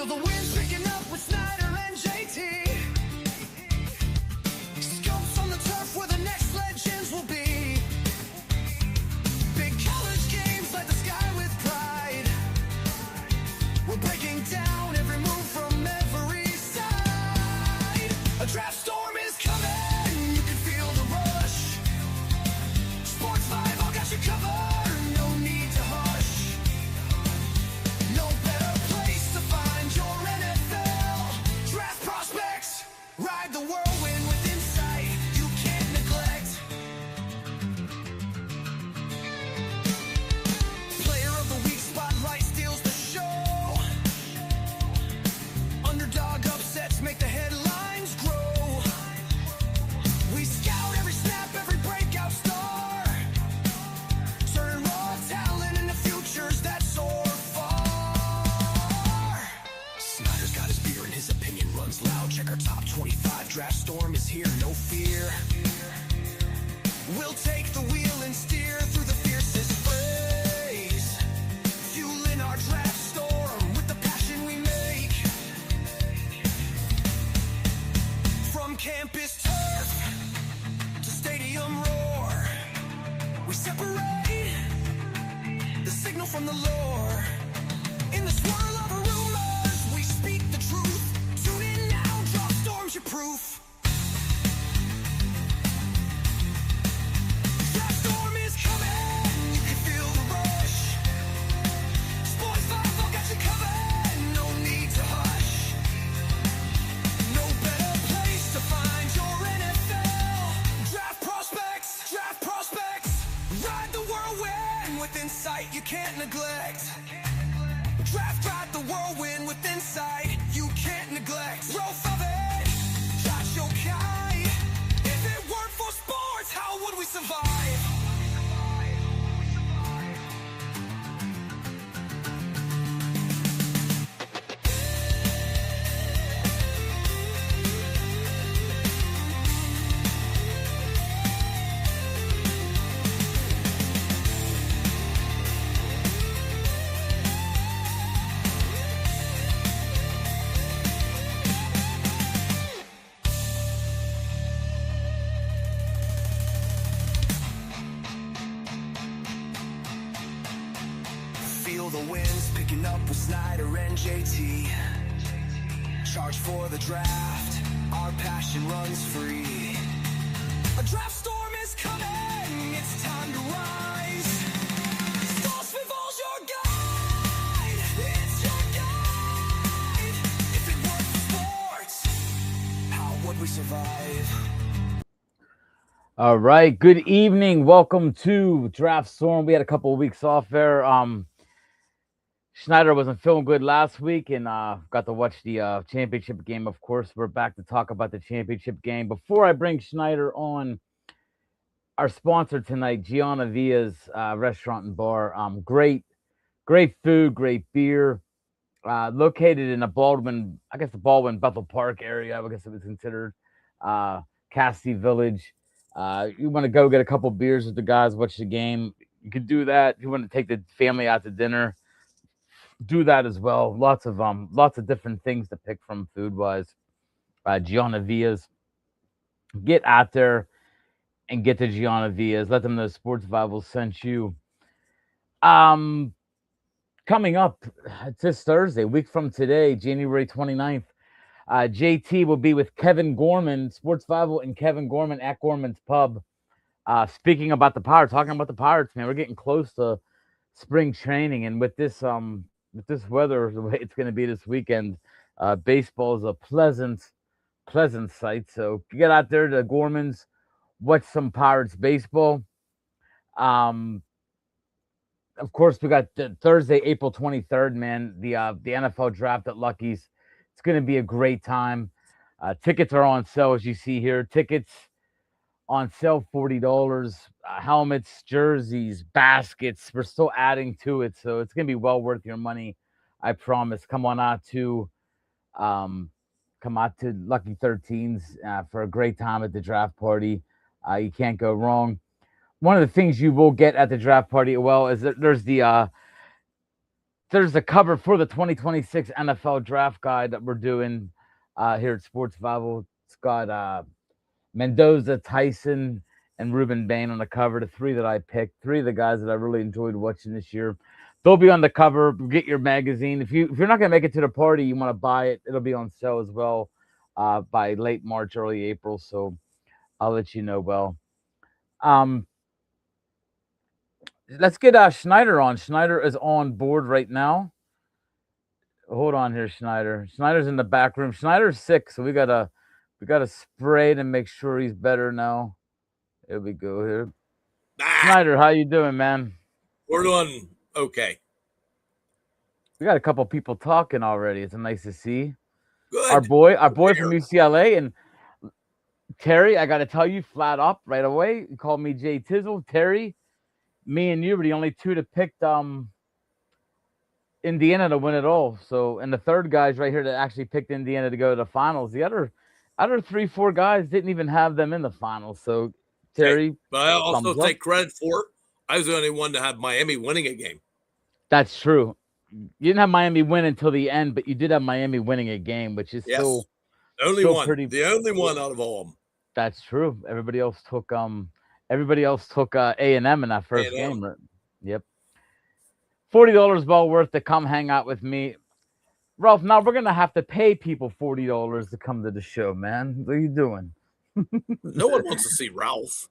Feel the wind picking up with Snyder and JT. Scopes on the turf where the next legends will be. Big college games light the sky with pride. We're breaking down every move from every side. A draft storm is coming, you can feel the rush. Sports 5, I'll got you covered, no need to hush. No better place to find your NFL draft prospects. Ride the whirlwind with insight you can't neglect. Player of the week spotlight steals the show. Underdog upsets make the headlines grow. We scout every snap, every breakout star. Turn raw talent into futures that soar far. Snyder's got his beer and his opinion runs loud. Check our top 25. Draft storm is here, no fear. We'll take the wheel and steer through the fiercest phrase. Fueling our draft storm with the passion we make. From campus turf to stadium roar, we separate the signal from the lore. In the swirl of rumors, we speak the truth. Tune in now, draft storm's your proof. Draft storm is coming, you can feel the rush. Sports 5, I'll got you covered, no need to hush. No better place to find your NFL draft prospects. Draft prospects. Ride the whirlwind with insight you can't neglect. Draft ride the whirlwind with insight you can't neglect. Growth of it, Josh Yokai. If it weren't for sports, how would we survive? Feel the winds picking up with Snyder and JT. Charge for the draft, our passion runs free. A draft storm is coming, it's time to rise. Sportsman's your guide, it's your guide. If it weren't for sports, how would we survive? All right. Good evening. Welcome to Draft Storm. We had a couple of weeks off there. Schneider wasn't feeling good last week and got to watch the championship game. Of course, we're back to talk about the championship game. Before I bring Schneider on, our sponsor tonight, Gianna Villa's Restaurant and Bar. Great food, great beer. Located in the Baldwin Bethel Park area. I guess it was considered Cassidy Village. You want to go get a couple beers with the guys, watch the game. You can do that. You want to take the family out to dinner, do that as well. Lots of different things to pick from food wise. Gianna Villa's. Get out there and get to Gianna Villa's. Let them know Sports Bible sent you. Coming up, it's this Thursday, a week from today, January 29th. JT will be with Kevin Gorman, Sports Bible, and Kevin Gorman at Gorman's Pub. Speaking about the Pirates, talking about the Pirates, man, we're getting close to spring training, and with this weather, the way it's going to be this weekend, baseball is a pleasant sight. So get out there to Gorman's, watch some Pirates baseball. Of course, we got Thursday, April 23rd, man, the NFL draft at Lucky's. It's going to be a great time. Tickets are on sale, as you see here. Tickets on sale, $40. Helmets, jerseys, baskets. We're still adding to it, so it's going to be well worth your money. I promise. Come out to Lucky 13's for a great time at the draft party. You can't go wrong. One of the things you will get at the draft party, well, is that there's the there's a cover for the 2026 NFL Draft Guide that we're doing here at Sports Bible. It's got Mendoza, Tyson, and Ruben Bain on the cover. The three that I picked, three of the guys that I really enjoyed watching this year. They'll be on the cover. Get your magazine. If you're not gonna make it to the party, you want to buy it. It'll be on sale as well by late March, early April. So I'll let you know. Well, let's get Snyder on. Snyder is on board right now. Hold on here, Snyder. Snyder's in the back room. Snyder's sick, so we gotta spray to make sure he's better now. Here we go here. Snyder, how you doing, man? We're doing okay. We got a couple people talking already. It's nice to see. Good. Our boy from UCLA, and Terry, I gotta tell you flat up right away. You called me Jay Tizzle. Terry, me and you were the only two that picked Indiana to win it all. So, and the third guy's right here that actually picked Indiana to go to the finals. The other 3-4 guys didn't even have them in the finals. So, Terry, okay. But I also take credit for it. I was the only one to have Miami winning a game. That's true. You didn't have Miami win until the end, but you did have Miami winning a game, which is still the only one out of all of them. That's true. Everybody else took A&M in that first game. Right? Yep. $40 well worth to come hang out with me. Ralph, now we're gonna have to pay people $40 to come to the show, man. What are you doing? No one wants to see Ralph.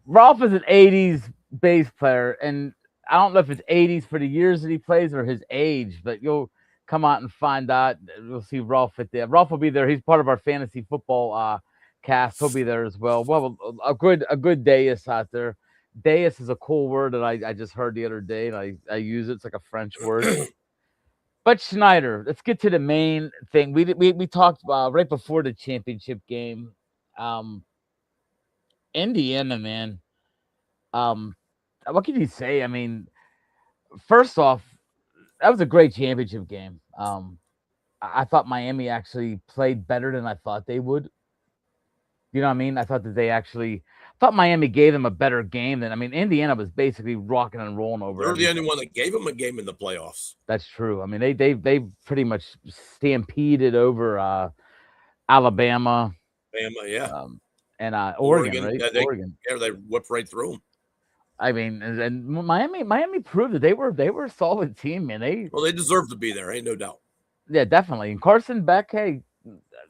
Ralph is an 80s bass player, and I don't know if it's 80s for the years that he plays or his age, but you'll come out and find out. You'll see Ralph at there. Ralph will be there. He's part of our fantasy football cast. He'll be there as well. Well, a good Deus out there. Deus is a cool word that I just heard the other day, and I use it. It's like a French word. But Snyder, let's get to the main thing. We talked right before the championship game. Indiana, man. What can you say? I mean, first off, that was a great championship game. I thought Miami actually played better than I thought they would. You know what I mean? I thought Miami gave them a better game than, Indiana was basically rocking and rolling over. They're the only one that gave them a game in the playoffs. That's true. I mean, they pretty much stampeded over Alabama. And Oregon, right? Oregon. Yeah, they whipped right through them. I mean, and Miami proved that they were a solid team, man. They deserve to be there, ain't no doubt. Yeah, definitely. And Carson Beck, hey,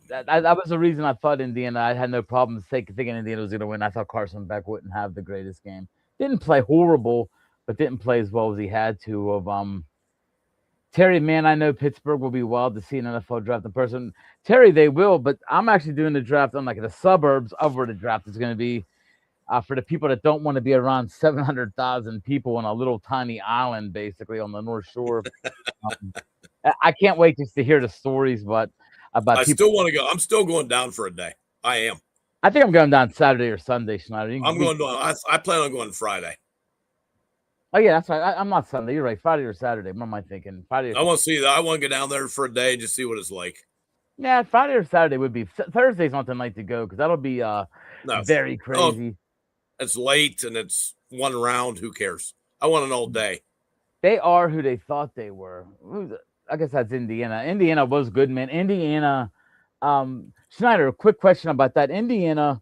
that was the reason I thought Indiana. I had no problem thinking Indiana was going to win. I thought Carson Beck wouldn't have the greatest game. Didn't play horrible, but didn't play as well as he had to. Of Terry, man, I know Pittsburgh will be wild to see an NFL draft in person. Terry, they will, but I'm actually doing the draft on like the suburbs of where the draft is going to be. For the people that don't want to be around 700,000 people on a little tiny island, basically on the North Shore. I can't wait just to hear the stories, but about. I still want to go. I'm still going down for a day. I am. I think I'm going down Saturday or Sunday, Snyder. I plan on going Friday. Oh yeah, that's right. I'm not Sunday. You're right. Friday or Saturday. What am I thinking? Friday. I want to see that. I want to go down there for a day and just see what it's like. Yeah, Friday or Saturday would be. Thursday's not the night to go because that'll be very crazy. Oh, it's late and it's one round. Who cares? I want an all day. They are who they thought they were. I guess that's Indiana. Indiana was good, man. Indiana. Snyder, a quick question about that. Indiana,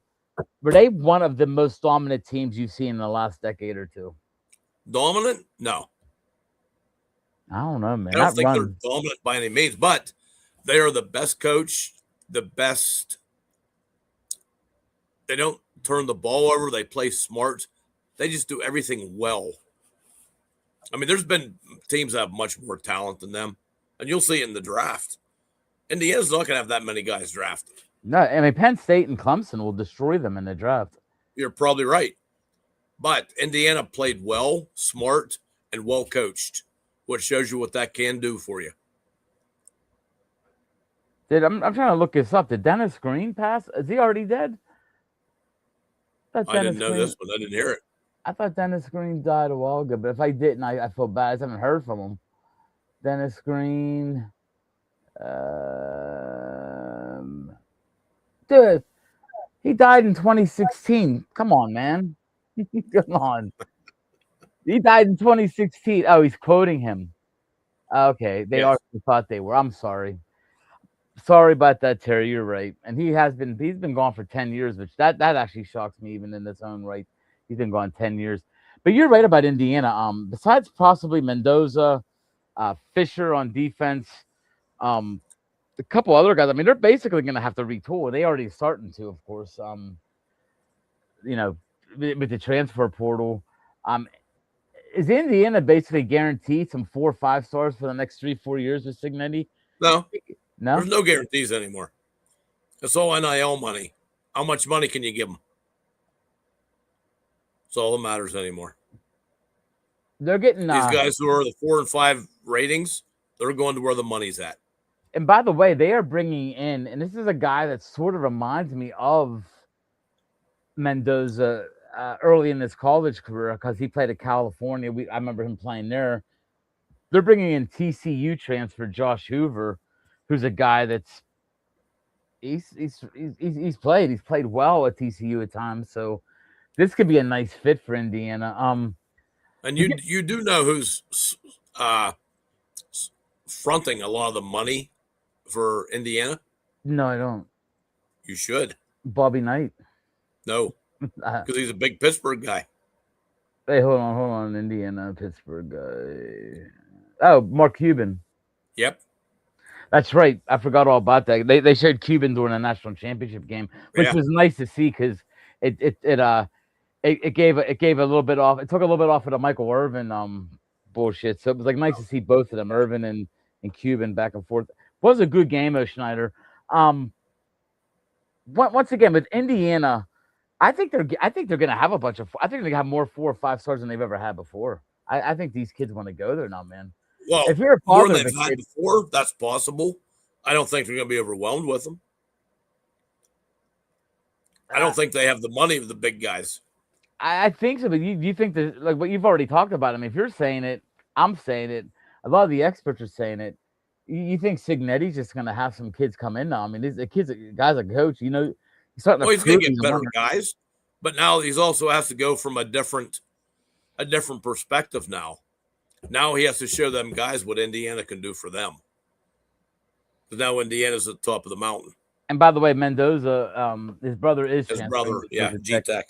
were they one of the most dominant teams you've seen in the last decade or two? Dominant? No. I don't know, man. I don't think they're dominant by any means, but they are the best coach, the best. They don't turn the ball over. They play smart. They just do everything well. I mean, there's been teams that have much more talent than them, and you'll see it in the draft. Indiana's not going to have that many guys drafted. No, I mean, Penn State and Clemson will destroy them in the draft. You're probably right. But Indiana played well, smart, and well coached, which shows you what that can do for you. I'm trying to look this up. Did Dennis Green pass? Is he already dead? I didn't know this, but I didn't hear it. I thought Dennis Green died a while ago, but if I didn't, I feel bad. I haven't heard from him. Dennis Green. Dude, he died in 2016. Come on, man. Come on. He died in 2016. Oh, he's quoting him. Okay, they Yes. already thought they were. I'm sorry. Sorry about that, Terry. You're right. And he's been gone for 10 years, which that actually shocks me even in its own right. He's been gone 10 years. But you're right about Indiana. Besides possibly Mendoza, Fisher on defense, um, a couple other guys. I mean, they're basically going to have to retool. They already starting to, of course. You know, with the transfer portal. Um, is Indiana basically guaranteed some 4 or 5 stars for the next 3 4 years with Signetti? No, No, there's no guarantees anymore. It's all NIL money. How much money can you give them? That's all that matters anymore. they're getting. These guys who are the 4 and 5 ratings, they're going to where the money's at. And by the way, they are bringing in, and this is a guy that sort of reminds me of Mendoza early in his college career because he played at California. I remember him playing there. They're bringing in TCU transfer Josh Hoover, who's a guy that's he's played well at TCU at times. So this could be a nice fit for Indiana. And you do know who's fronting a lot of the money for Indiana? No, I don't. You should. Bobby Knight. No, because he's a big Pittsburgh guy. Hey, hold on. Indiana, Pittsburgh guy. Oh, Mark Cuban. Yep. That's right. I forgot all about that. They showed Cuban during the national championship game, which was nice to see because it gave a little bit off. It took a little bit off of the Michael Irvin bullshit. So it was like nice to see both of them, Irvin and Cuban, back and forth. It was a good game, though, Schneider. Once again with Indiana, I think they're gonna have a bunch of. I think they're gonna have more 4 or 5 stars than they've ever had before. I think these kids want to go there now, man. Well, If you're a more father than of a they've had kid, before, that's possible. I don't think they're going to be overwhelmed with them. I don't think they have the money of the big guys. I think so, but you think that, like what you've already talked about. I mean, if you're saying it, I'm saying it. A lot of the experts are saying it. You think Signetti's just going to have some kids come in now? I mean, the guy's a coach. You know, he's starting to. Well, he's going to prove get better winner. guys, but now he's also has to go from a different perspective now. Now he has to show them guys what Indiana can do for them. Because now Indiana's at the top of the mountain. And by the way, Mendoza, his brother is His brother, G-Tech.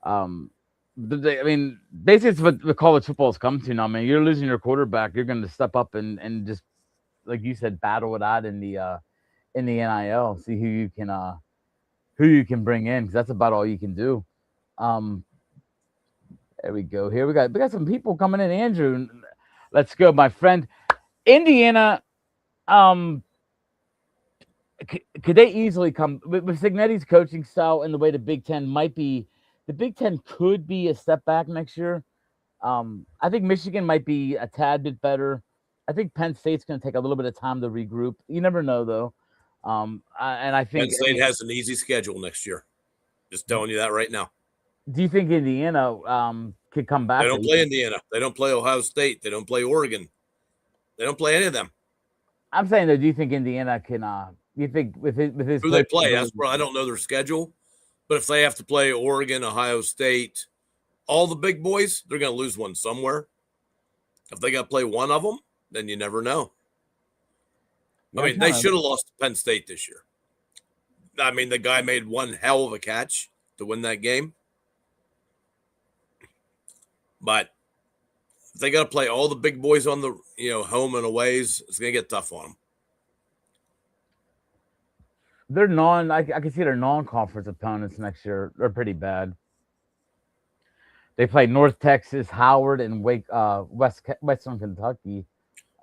I mean, basically, it's what the college football has come to now, man. You're losing your quarterback. You're going to step up and just, like you said, battle it out in the NIL. See who you can bring in, because that's about all you can do. There we go. Here we got some people coming in. Andrew, let's go, my friend. Indiana, could they easily come with Signetti's coaching style and the way the Big Ten might be? The Big Ten could be a step back next year. I think Michigan might be a tad bit better. I think Penn State's going to take a little bit of time to regroup. You never know, though. And I think Penn State has an easy schedule next year. Just telling you that right now. Do you think Indiana could come back? They don't play Indiana. They don't play Ohio State. They don't play Oregon. They don't play any of them. I'm saying, though, do you think Indiana can? Do you think with his who they play? That's where I don't know their schedule. But if they have to play Oregon, Ohio State, all the big boys, they're going to lose one somewhere. If they got to play one of them, then you never know. I mean, they should have lost to Penn State this year. I mean, the guy made one hell of a catch to win that game. But if they got to play all the big boys on the, home and aways, it's going to get tough on them. They're I can see their non-conference opponents next year. They're pretty bad. They play North Texas, Howard, and Western Kentucky.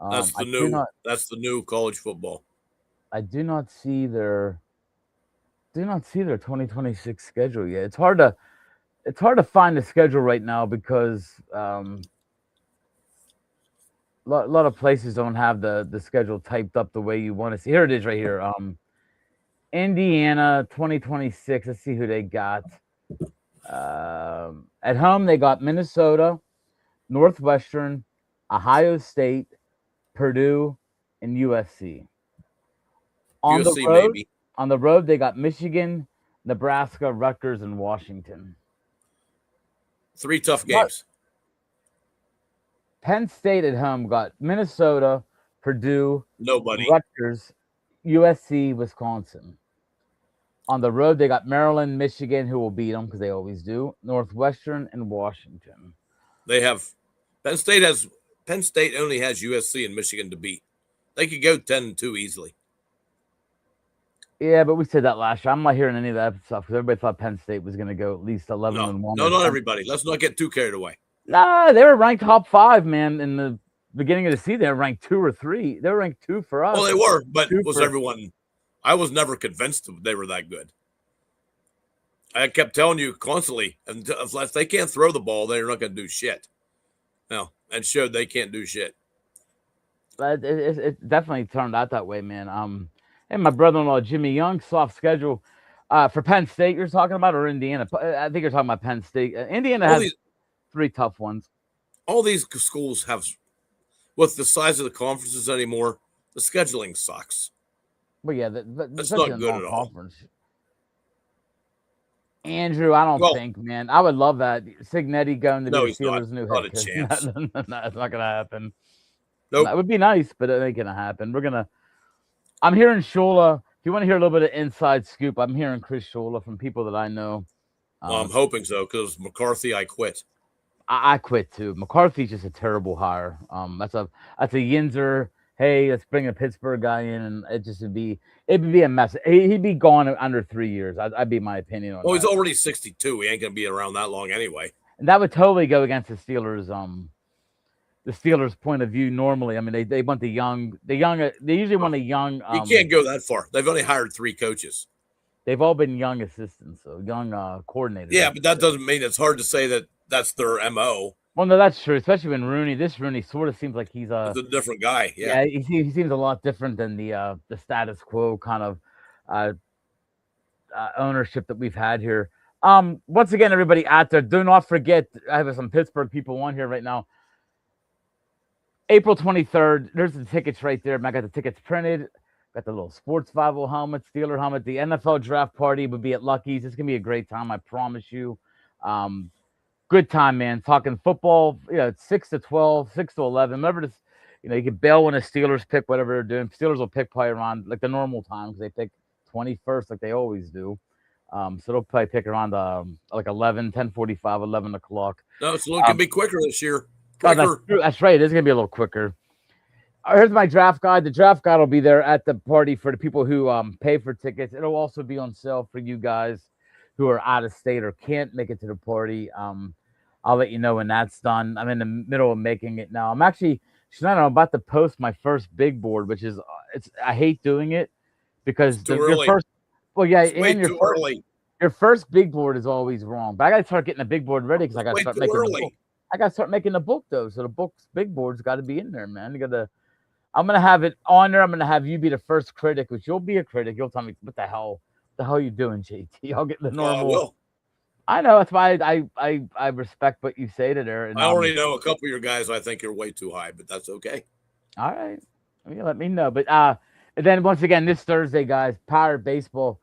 That's the new college football. I do not see their 2026 schedule yet. It's hard to find the schedule right now because a lot of places don't have the schedule typed up the way you want to see. Here it is right here. Indiana 2026. Let's see who they got. At home, they got Minnesota, Northwestern, Ohio State, Purdue, and USC. On the road, they got Michigan, Nebraska, Rutgers, and Washington. 3 tough games. Penn State at home got Minnesota, Purdue, Nobody. Rutgers, USC, Wisconsin. On the road, they got Maryland, Michigan, who will beat them because they always do. Northwestern and Washington. They have Penn State only has USC and Michigan to beat. They could go 10-2 easily. Yeah, but we said that last year. I'm not hearing any of that stuff because everybody thought Penn State was going to go at least 11-1. No, not everybody. Let's not get too carried away. Nah, they were ranked top 5, man. In the beginning of the season, they were ranked 2 or 3. They were ranked 2 for us. Well, they were, but was everyone? I was never convinced they were that good. I kept telling you constantly, unless they can't throw the ball, they're not going to do shit. No, and showed they can't do shit. But it definitely turned out that way, man. And my brother-in-law Jimmy Young, soft schedule for Penn State. You're talking about or Indiana? I think you're talking about Penn State. Indiana has 3 tough ones. All these schools have, with the size of the conferences anymore, the scheduling sucks. Well, yeah, that's not good at all. Andrew, I don't think, man. I would love that. Signetti going to be the Steelers' new head coach. Chance. No, it's not going to happen. Nope. That would be nice, but it ain't going to happen. I'm hearing Shula. If you want to hear a little bit of inside scoop, I'm hearing Chris Shula from people that I know. Well, I'm hoping so because McCarthy, I quit. I quit too. McCarthy's just a terrible hire. That's a Yinzer. Hey, let's bring a Pittsburgh guy in, and it'd be a mess. He'd be gone under 3 years. I'd be my opinion on that. Well, he's already 62. He ain't gonna be around that long anyway. And that would totally go against the Steelers. The Steelers' point of view normally. I mean, they want the young. They usually want a young. You can't go that far. They've only hired 3 coaches. They've all been young assistants, so young coordinators. Yeah, but that doesn't mean it's hard to say that that's their MO. Well, no, that's true. Especially when Rooney sort of seems like he's a different guy. Yeah, he seems a lot different than the status quo kind of ownership that we've had here. Once again, everybody out there, do not forget. I have some Pittsburgh people on here right now. April 23rd. There's the tickets right there. I got the tickets printed. Got the little Sports Bible helmet, Steeler helmet. The NFL draft party would be at Lucky's. It's gonna be a great time. I promise you. Good time, man. Talking football, it's 6 to 12, 6 to 11. Remember this, you can bail when the Steelers pick whatever they're doing. Steelers will pick probably around like the normal time because they pick 21st like they always do. So they'll probably pick around like 11, 10:45, 11 o'clock. No, it's looking to be quicker this year. Oh, that's right. It's going to be a little quicker. Here's my draft guide. The draft guide will be there at the party for the people who pay for tickets. It'll also be on sale for you guys who are out of state or can't make it to the party. I'll let you know when that's done. I'm in the middle of making it now. I'm about to post my first big board, which is I hate doing it because your first. Well, yeah, and your first big board is always wrong. But I got to start getting the big board ready because I got to start making the book. I got to start making the book though, so the book's big board's got to be in there, man. I'm gonna have it on there. I'm gonna have you be the first critic, which you'll be a critic. You'll tell me what the hell are you doing, JT? I'll get the normal. I know that's why I respect what you say to there. And I already know a couple of your guys. I think you're way too high, but that's okay. All right, let me know. But and then once again, this Thursday, guys, Pirate baseball.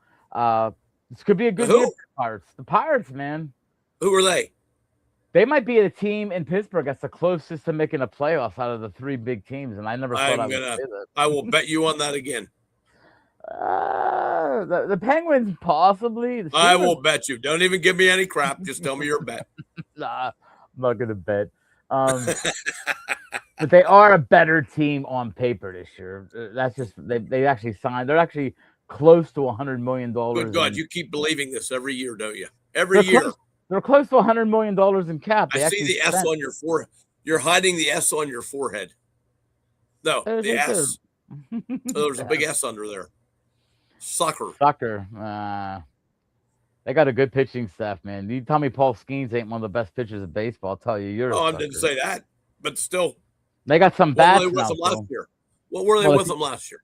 This could be a good year for the Pirates. The Pirates, man. Who are they? They might be a team in Pittsburgh that's the closest to making a playoffs out of the 3 big teams, and I never thought I would say that. I will bet you on that again. The Penguins possibly. I will bet you. Don't even give me any crap. Just tell me your bet. Nah, I'm not gonna bet. But they are a better team on paper this year. That's just they actually signed. They're actually close to $100 million. Good God, you keep believing this every year, don't you? Every year. They're close to $100 million in cap. I see the S on your forehead. You're hiding the S on your forehead. No, the S. There's a big S under there. Sucker. They got a good pitching staff, man. You tell me Paul Skeens ain't one of the best pitchers of baseball. I'll tell you, you're. I didn't say that, but still. They got some bats. What were they with them last year? What were they with them last year?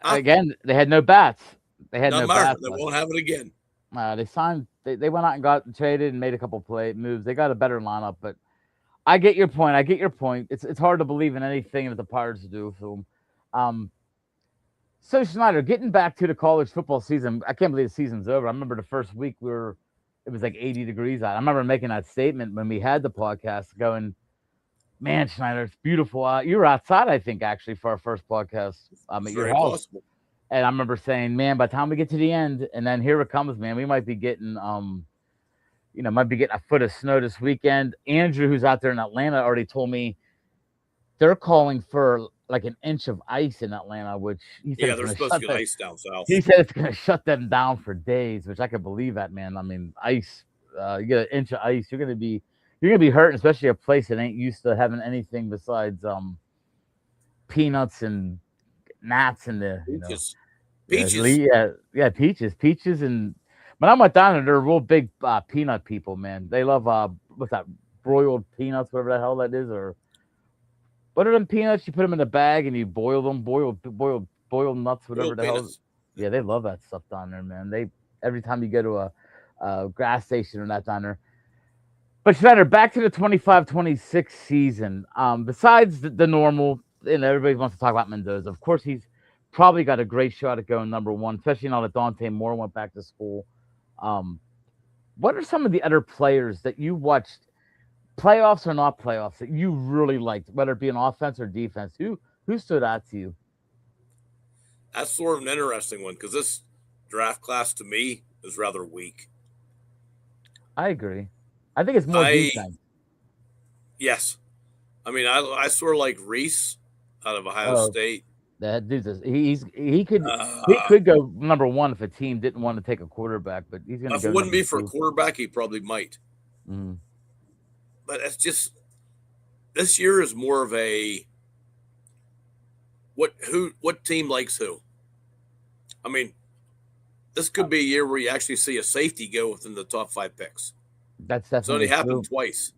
Huh? Again, they had no bats. They had no bats. They won't have it again. They signed. They went out and got traded and made a couple play moves. They got a better lineup, but I get your point. It's hard to believe in anything that the Pirates do. So Snyder, getting back to the college football season, I can't believe the season's over. I remember the first week it was like 80 degrees out. I remember making that statement when we had the podcast going, Man, Schneider, it's beautiful. You were outside, I think, actually, for our first podcast It's at your very house. possible. And I remember saying, man, by the time we get to the end, and then here it comes, man, we might be getting might be getting a foot of snow this weekend. Andrew, who's out there in Atlanta, already told me they're calling for like an inch of ice in Atlanta, which he said Yeah, it's they're gonna supposed to shut get that ice down south. he said it's gonna shut them down for days, which I could believe that, man. I mean, ice, you get an inch of ice, you're gonna be hurting, especially a place that ain't used to having anything besides peanuts and gnats and Peaches. yeah, Peaches. yeah, peaches, and when I went down there, they're real big peanut people, man. They love what's that, broiled peanuts, whatever the hell that is, or what are them peanuts? You put them in a bag and you boil them, boiled nuts, whatever Boiled the hell. peanuts. Yeah, they love that stuff down there, man. They every time you go to a gas station or not down there. But Schneider, back to the 25-26 season. Besides the normal, and everybody wants to talk about Mendoza. Of course, he's probably got a great shot at going number one, especially now that Dante Moore went back to school. Um, what are some of the other players that you watched, playoffs or not playoffs, that you really liked, whether it be an offense or defense? Who stood out to you? That's sort of an interesting one because this draft class to me is rather weak. I agree. I think it's more I defense. Yes, I mean I sort of like Reese out of Ohio Oh, State. that dude's he could Uh, go number one if a team didn't want to take a quarterback, but he's going to if it go wouldn't number be for a two. quarterback, he probably might. Mhm. But it's just this year is more of a what team likes who. I mean, this could be a year where you actually see a safety go within the top 5 picks. That's It's only definitely happened true. twice.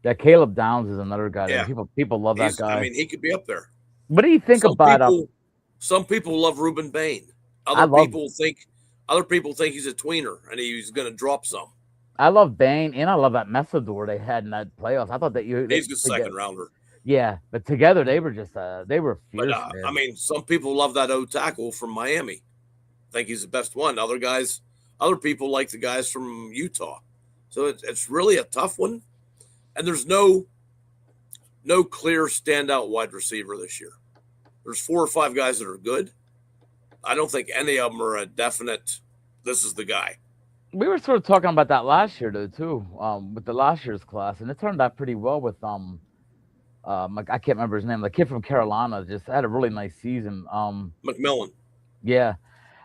Yeah, Caleb Downs is another guy that Yeah, people love that I guy. mean, he could be up there. What do you think Some about people, some people love Ruben Bain. I love Other people think he's a tweener and he's going to drop some. I love Bane and I love that Messador they had in that playoffs. I thought that they He's a second together, rounder. yeah, but together they were just they were But fierce, I man. mean, some people love that O tackle from Miami. Think he's the best one. Other people like the guys from Utah. So it's really a tough one. And there's no clear standout wide receiver this year. There's 4 or 5 guys that are good. I don't think any of them are a definite. This is the guy. We were sort of talking about that last year though too, with the last year's class, and it turned out pretty well with like, I can't remember his name. The kid from Carolina just had a really nice season. McMillan. Yeah,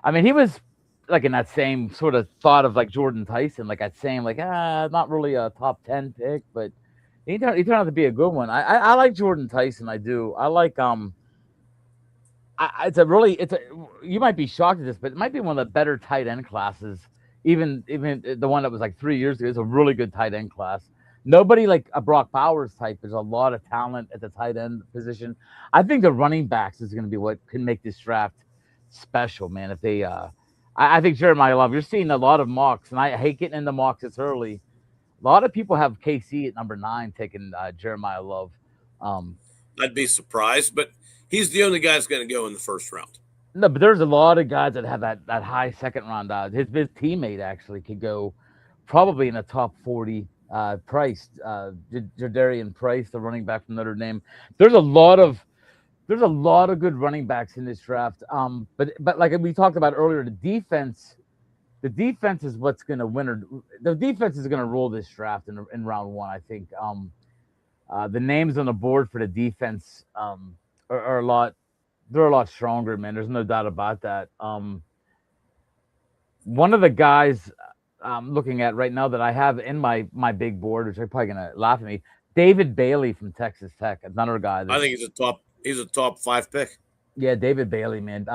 I mean he was like in that same sort of thought of like Jordan Tyson, like that same like not really a top 10 pick, but he turned out to be a good one. I like Jordan Tyson. I do. I like it's a you might be shocked at this, but it might be one of the better tight end classes. Even the one that was like 3 years ago is a really good tight end class. Nobody like a Brock Bowers type. There's a lot of talent at the tight end position. I think the running backs is going to be what can make this draft special, man. If they, I think Jeremiah Love. You're seeing a lot of mocks, and I hate getting into mocks this early. A lot of people have KC at number 9, taking Jeremiah Love. Um, I'd be surprised, but he's the only guy that's going to go in the first round. No, but there's a lot of guys that have that high second round odds. His teammate actually could go probably in the top 40. Price, Jadarian Price, the running back from Notre Dame. There's a lot of good running backs in this draft. But like we talked about earlier, the defense is what's going to win. The defense is going to rule this draft in round one. I think. The names on the board for the defense are a lot. They're a lot stronger, man. There's no doubt about that. One of the guys I'm looking at right now that I have in my big board, which are probably gonna laugh at me, David Bailey from Texas Tech, another guy I that's think he's a top 5 pick. yeah, David Bailey, man.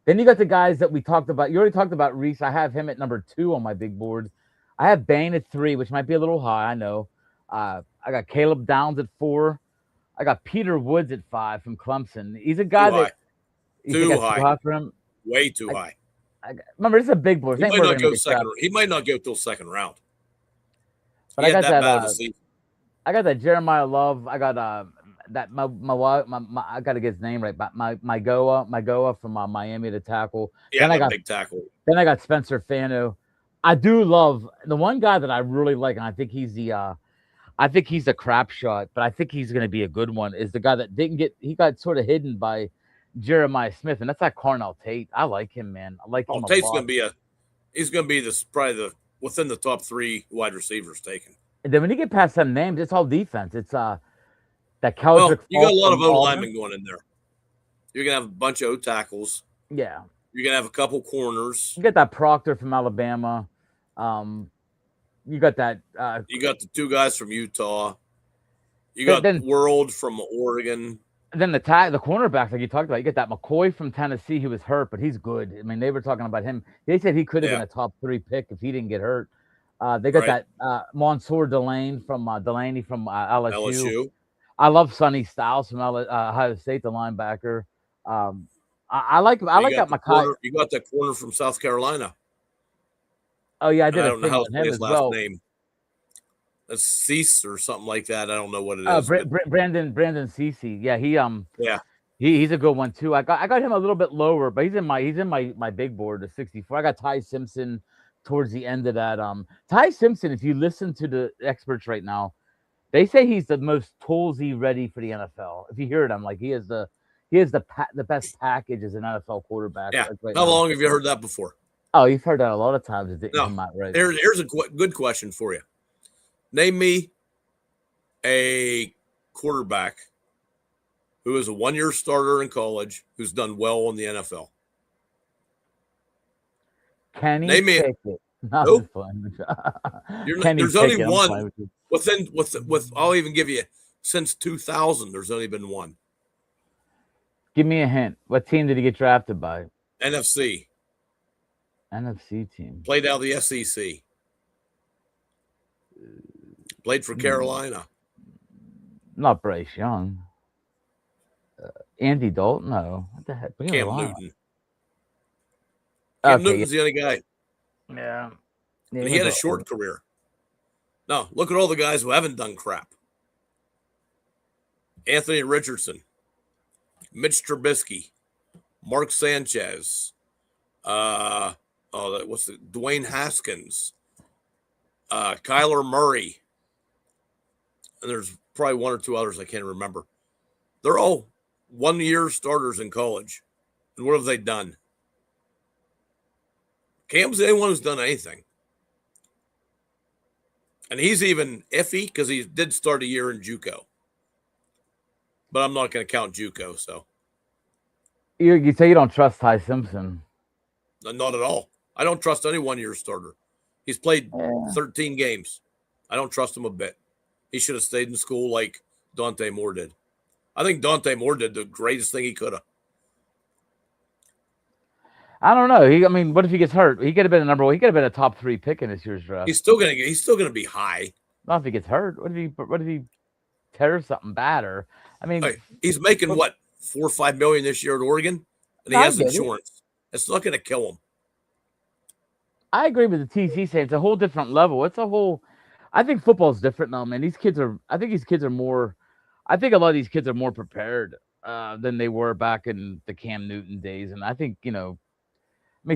Then you got the guys that we talked about. You already talked about Reese. I have him at number 2 on my big board. I have Bain at 3, which might be a little high. I know. I got Caleb Downs at 4. I got Peter Woods at 5 from Clemson. He's a guy Too that high. you think Too that's too high. high for him. Way too I, high. remember, this is a big board. He Ain't might where they're not gonna go get second. drafted. He might not go till second round. But He had that bad of a season. I got that Jeremiah Love. I got that I got to get his name right. But my Goa from Miami to tackle. Yeah, the big tackle. Then I got Spencer Fano. I do love the one guy that I really like, and I think he's the I think he's a crap shot, but I think he's going to be a good one. Is the guy that didn't get, he got sort of hidden by Jeremiah Smith, and that's that Carnell Tate. I like him, man. I like Oh, him a Tate's lot. going to be he's going to be probably within the top 3 wide receivers taken. And then when you get past some names, it's all defense. It's that Well, Keldrick you got a Fall lot of from O Auburn. linemen going in there. You're going to have a bunch of O tackles. Yeah, You're going to have a couple corners. you got that Proctor from Alabama. You got that. You got the 2 guys from Utah. You got Then World from Oregon. then the cornerback like you talked about. You got that McCoy from Tennessee. He was hurt, but he's good. I mean, they were talking about him. They said he could have been a top 3 pick if he didn't get hurt. They got that Mansour Delaney from LSU. I love Sonny Styles from Ohio State, the linebacker. I like that Makai. You got that corner from South Carolina. Oh yeah, I did. I don't know how to say his last well. name. That's Cease or something like that. I don't know what it is. Brandon Cece. Yeah, yeah. He's a good one too. I got him a little bit lower, but he's in my big board of 64. I got Ty Simpson towards the end of that. Ty Simpson, if you listen to the experts right now, they say he's the most toolsy ready for the NFL. If you hear it, I'm like he has the best package as an NFL quarterback. Yeah. Right How now. long have you heard that before? Oh, you've heard that a lot of times. Right. Here's a good question for you. Name me a quarterback who is a 1-year starter in college who's done well in the NFL. Kenny Pickett. Nope. There's only one with I'll even give you since 2000. There's only been one. Give me a hint. What team did he get drafted by? NFC team. Played out of the SEC. Played for Carolina. Not Bryce Young. Andy Dalton? No. What the heck? Cam Newton. Cam Newton's the only guy. Yeah. And he had a short career. No, look at all the guys who haven't done crap. Anthony Richardson, Mitch Trubisky, Mark Sanchez, Dwayne Haskins, Kyler Murray, and there's probably 1 or 2 others I can't remember. They're all 1-year starters in college. And what have they done? Cam's the only one who's done anything. And he's even iffy because he did start a year in JUCO. But I'm not going to count JUCO, so. You say you don't trust Ty Simpson. Not at all. I don't trust any 1-year starter. He's played 13 games. I don't trust him a bit. He should have stayed in school like Dante Moore did. I think Dante Moore did the greatest thing he could have. I don't know. What if he gets hurt? He could have been a number 1. He could have been a top 3 pick in this year's draft. He's still gonna be high. Not if he gets hurt. What if he tears something bad? Or he's making what, $4 or $5 million this year at Oregon, and he has insurance. It's not gonna kill him. I agree with the TC saying it's a whole different level. I think football's different now, man. I think these kids are more. I think a lot of these kids are more prepared than they were back in the Cam Newton days, and I think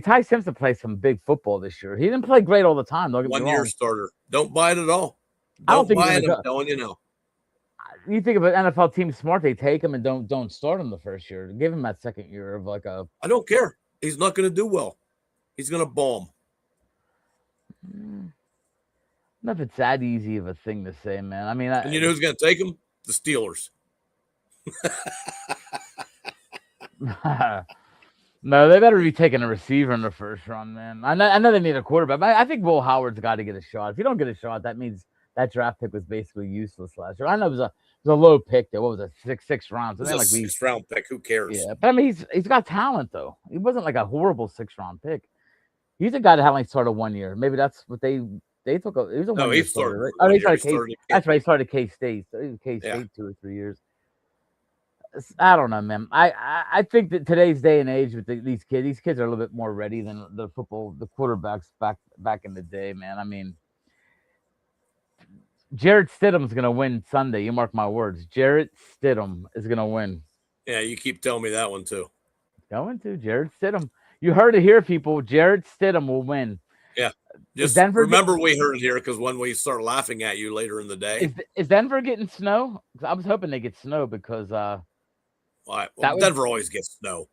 Ty Simpson played some big football this year. He didn't play great all the time. Don't get me wrong. 1-year starter. Don't buy it at all. I don't think buy it. I'm telling you now. You think of an NFL team smart, they take him and don't start him the first year. Give him that second year of like a. I don't care. He's not going to do well. He's going to bomb. I don't know if it's that easy of a thing to say, man. And you know who's going to take him? The Steelers. No, they better be taking a receiver in the first round, man. I know they need a quarterback, but I think Will Howard's got to get a shot. If you don't get a shot, that means that draft pick was basically useless last year. I know it was a low pick though. What was it? Six rounds? It was a 6th round pick. Who cares? Yeah, but he's got talent though. He wasn't like a horrible 6th round pick. He's a guy that only started 1 year. Maybe that's what they took. He was a 1 year starter, right? Oh, he started that's right. He started K-State. K-State 2 or 3 years. I don't know, man. I think that today's day and age with these kids are a little bit more ready than the quarterbacks back in the day, man. Jarrett Stidham's going to win Sunday. You mark my words. Jarrett Stidham is going to win. Yeah, you keep telling me that one too. Going to Jarrett Stidham. You heard it here, people. Jarrett Stidham will win. Yeah. Is Just Denver remember we heard it here, because when we start laughing at you later in the day. is Denver getting snow? 'Cause I was hoping they get snow because All right, well, that would Denver always gets snow.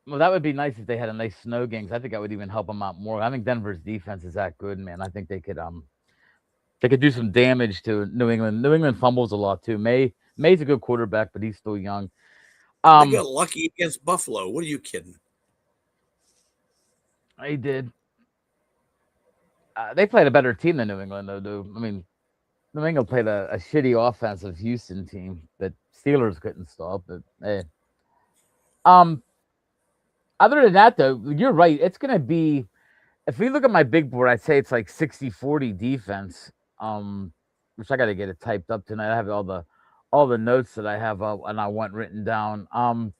well that would be nice if they had a nice snow game. 'Cause I think that would even help them out more. I think Denver's defense is that good, man. I think they could do some damage to New England. New England fumbles a lot too. May's a good quarterback, but he's still young. They got lucky against Buffalo. What are you kidding? They did. They played a better team than New England, though. Dude. I mean, New England played a shitty offensive Houston team that Steelers couldn't stop. But hey, other than that, though, you're right. It's gonna be. If we look at my big board, I'd say it's like 60-40 defense. Which I got to get it typed up tonight. I have all the notes that I have and I want written down. I'm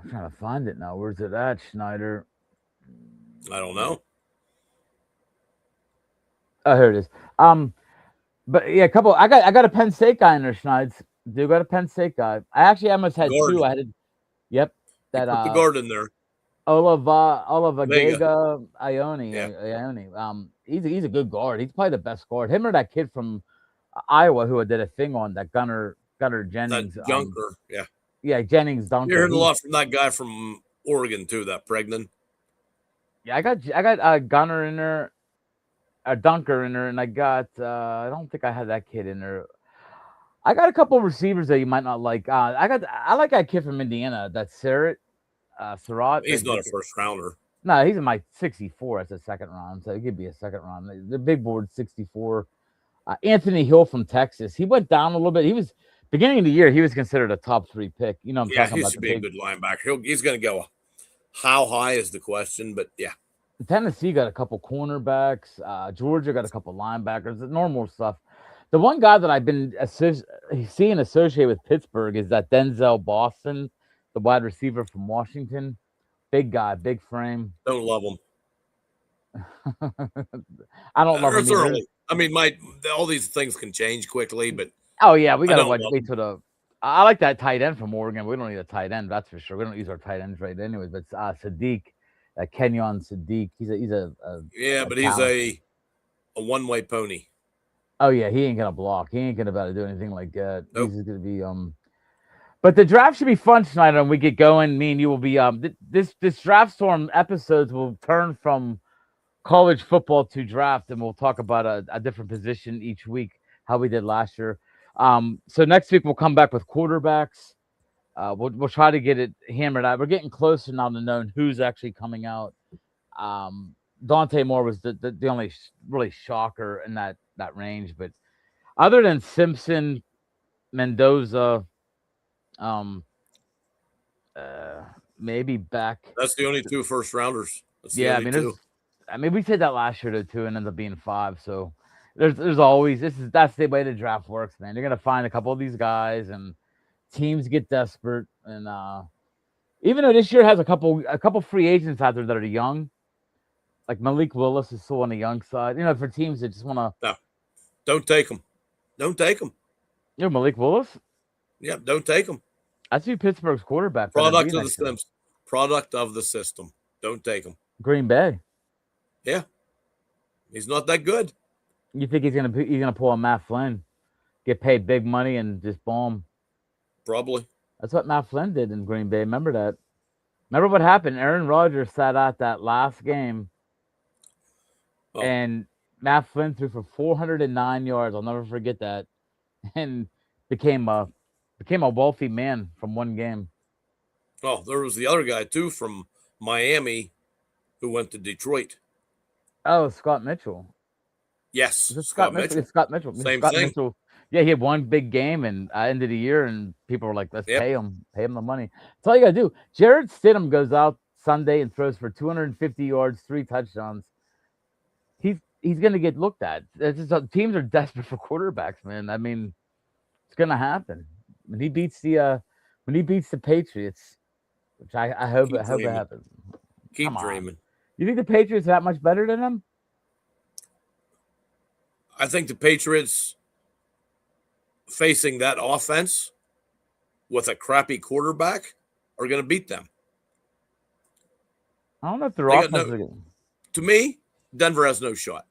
trying to find it now. Where's it at, Snyder? I don't know. Oh, here it is. But yeah, a couple. I got a Penn State guy in there, Schneid's. Do got a Penn State guy. I actually almost had Guard. two. I had, yep, You that put the guard in there. Olavaga Ione. Yeah. Ione. He's a good guard. He's probably the best guard. Him or that kid from Iowa who I did a thing on, that Gunner Jennings. That Junker. Yeah. Yeah, Jennings Dunker. You heard a lot from that guy from Oregon too. That pregnant. Yeah, I got Gunner in there, a Dunker in there, and I got I don't think I had that kid in there. I got a couple of receivers that you might not like. I like that kid from Indiana, that Surratt. He's not a first rounder. No, he's in my 64 as a second round, so it could be a second round. The big board 64. Anthony Hill from Texas. He went down a little bit. He was beginning of the year. He was considered a top 3 pick. You know, what I'm talking he about. should be a good linebacker. He's going to go. How high is the question? But yeah, Tennessee got a couple cornerbacks. Georgia got a couple linebackers. The normal stuff. The one guy that I've been seeing associated with Pittsburgh is that Denzel Boston, the wide receiver from Washington. Big guy, big frame. Don't love him. I don't love him either. Early. I mean, all these things can change quickly, but oh yeah, we gotta wait till the. I like that tight end from Oregon. We don't need a tight end, that's for sure. We don't use our tight ends right anyways. But Sadiq, Kenyon Sadiq, he's a but he's a one-way pony. Oh yeah, he ain't gonna block. He ain't gonna about to do anything like that. Nope. He's gonna be But the draft should be fun tonight, and we get going. Me and you will be this draft storm episodes will turn from college football to draft, and we'll talk about a different position each week, how we did last year. So next week we'll come back with quarterbacks. We'll try to get it hammered out. We're getting closer now to knowing who's actually coming out. Dante Moore was the only really shocker in that range, but other than Simpson, Mendoza, maybe Beck. That's the only 2 first rounders. Yeah, I mean, we said that last year though too, and ended up being 5. So there's always that's the way the draft works, man. You're gonna find a couple of these guys, and teams get desperate. And even though this year has a couple free agents out there that are young, like Malik Willis is still on the young side. You know, for teams that just want to. No, don't take them. Don't take them. You know, Malik Willis. Yeah, don't take them. I see Pittsburgh's quarterback. Product of the system. Product of the system. Don't take him. Green Bay. Yeah, he's not that good. You think he's gonna pull a Matt Flynn, get paid big money and just bomb? Probably. That's what Matt Flynn did in Green Bay. Remember that? Remember what happened? Aaron Rodgers sat out that last game, and Matt Flynn threw for 409 yards. I'll never forget that, and became a wealthy man from one game. Oh, there was the other guy too from Miami who went to Detroit. Oh, Scott Mitchell. Yes, Scott Mitchell. It's Scott Mitchell. Same Scott thing. Mitchell. Yeah, he had one big game and end of the year, and people were like, "Let's pay him the money." That's all you gotta do. Jared Stidham goes out Sunday and throws for 250 yards, 3 touchdowns. He's gonna get looked at. Teams are desperate for quarterbacks, man. I mean, it's gonna happen when he beats the Patriots, which I hope it happens. Keep dreaming. You think the Patriots are that much better than them? I think the Patriots facing that offense with a crappy quarterback are going to beat them. I don't know if their offense is To me, Denver has no shot.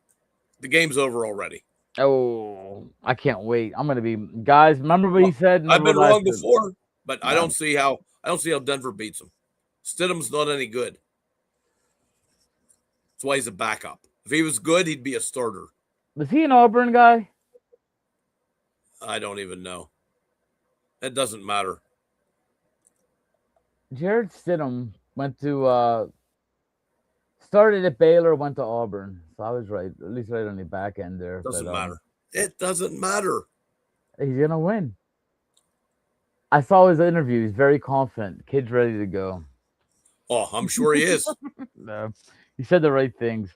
The game's over already. Oh, I can't wait. I'm gonna be guys. Remember what he said? I've Remember been what I wrong said? before, but I Uh, don't see how Denver beats them. Stidham's not any good. That's why he's a backup. If he was good, he'd be a starter. Was he an Auburn guy? I don't even know. It doesn't matter. Jared Stidham went to started at Baylor, went to Auburn. So I was right, at least right on the back end there. But Doesn't matter. It doesn't matter. he's gonna win. I saw his interview. He's very confident. Kid's ready to go. Oh, I'm sure he is. He said the right things.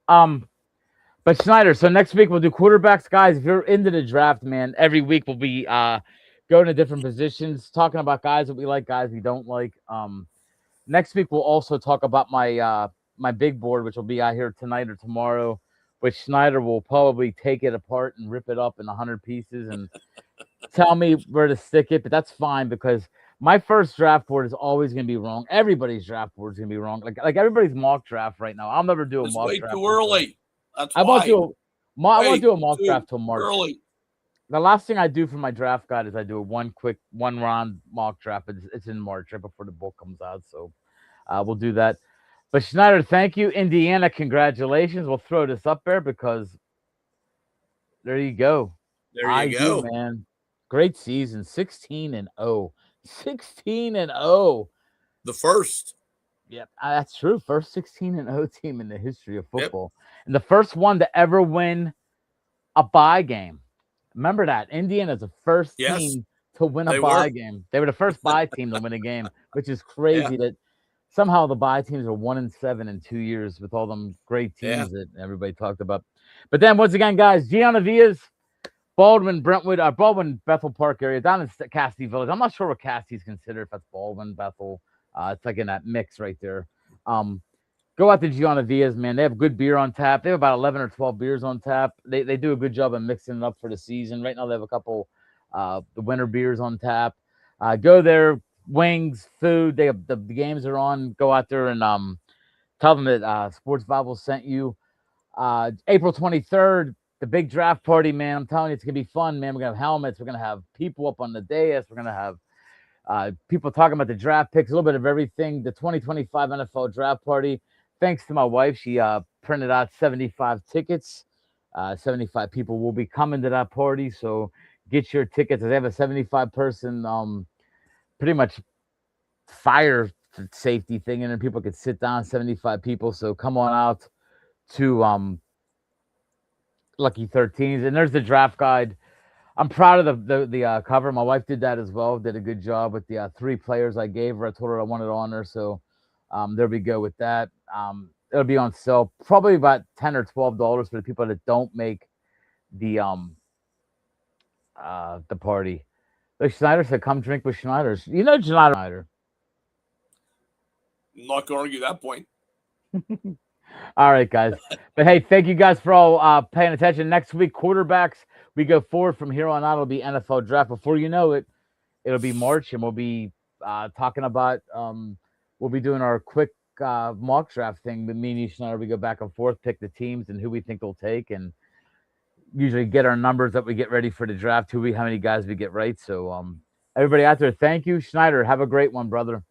But Snyder, so next week we'll do quarterbacks, guys. If you're into the draft, man, every week we'll be going to different positions, talking about guys that we like, guys we don't like. Next week we'll also talk about my big board, which will be out here tonight or tomorrow, which Snyder will probably take it apart and rip it up in 100 pieces and tell me where to stick it. But that's fine because my first draft board is always going to be wrong. Everybody's draft board is going to be wrong. Like everybody's mock draft right now. I'll never do a It's mock way draft. too early. That's I why. won't do a mock draft till March. Early. The last thing I do for my draft guide is I do a one round mock draft. It's in March, right before the book comes out. So we'll do that. But Schneider, thank you. Indiana, congratulations. We'll throw this up there because there you go. There you go. man. Great season. 16-0. 16-0. The first. Yep, that's true. First 16-0 team in the history of football. Yep. And the first one to ever win a bye game. Remember that. Indiana's the first team to win a bye game. They were the first bye team to win a game, which is crazy that somehow the bye teams are 1-7 in 2 years with all them great teams that everybody talked about. But then once again, guys, Gianna Villas, Baldwin, Brentwood, Baldwin, Bethel Park area, down in Cassidy Village. I'm not sure what Cassidy's considered, if that's Baldwin, Bethel. It's like in that mix right there. Go out to Gianna Villas, man. They have good beer on tap. They have about 11 or 12 beers on tap. They do a good job of mixing it up for the season. Right now they have a couple the winter beers on tap. Go there, wings, food. They have the games are on. Go out there and tell them that Sports Bible sent you. April 23rd, the big draft party, man. I'm telling you, it's gonna be fun, man. We're gonna have helmets. We're gonna have people up on the dais. We're gonna have people talking about the draft picks, a little bit of everything. The 2025 NFL draft party. Thanks to my wife, she printed out 75 tickets. 75 people will be coming to that party, so get your tickets. They have a 75-person, pretty much fire safety thing, and then people could sit down. 75 people, so come on out to Lucky 13s. And there's the draft guide. I'm proud of the cover. My wife did that as well. Did a good job with the 3 players I gave her. I told her I wanted on her, so there we go with that. It'll be on sale probably about $10 or $12 for the people that don't make the party. Like Snyder said, come drink with Schneider. You know Schneider. I'm not going to argue that point. All right, guys. But hey, thank you guys for all paying attention. Next week, quarterbacks. We go forward from here on out. It'll be NFL draft. Before you know it, it'll be March, and we'll be talking about. We'll be doing our quick mock draft thing. With me and you, Schneider, we go back and forth, pick the teams and who we think they'll take, and usually get our numbers that we get ready for the draft. How many guys we get right. So, everybody out there, thank you, Schneider. Have a great one, brother.